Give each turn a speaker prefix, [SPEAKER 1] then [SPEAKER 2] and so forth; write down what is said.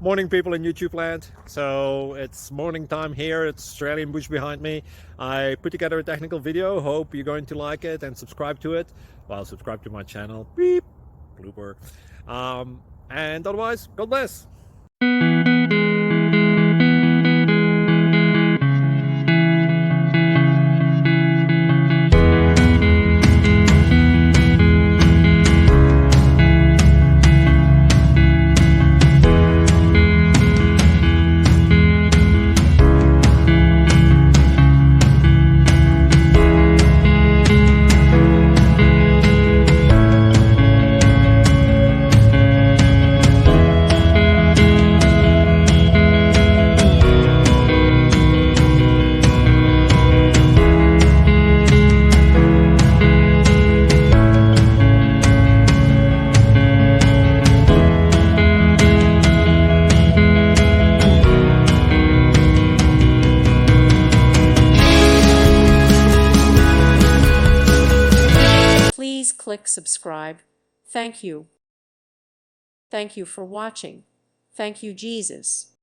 [SPEAKER 1] Morning, people in YouTube land. So it's morning time here. It's Australian bush behind me. I put together a technical video. Hope you're going to like it and subscribe to it. Well, subscribe to my channel. Beep. Blooper. And otherwise, God bless.
[SPEAKER 2] Please click subscribe. Thank you. Thank you for watching. Thank you, Jesus.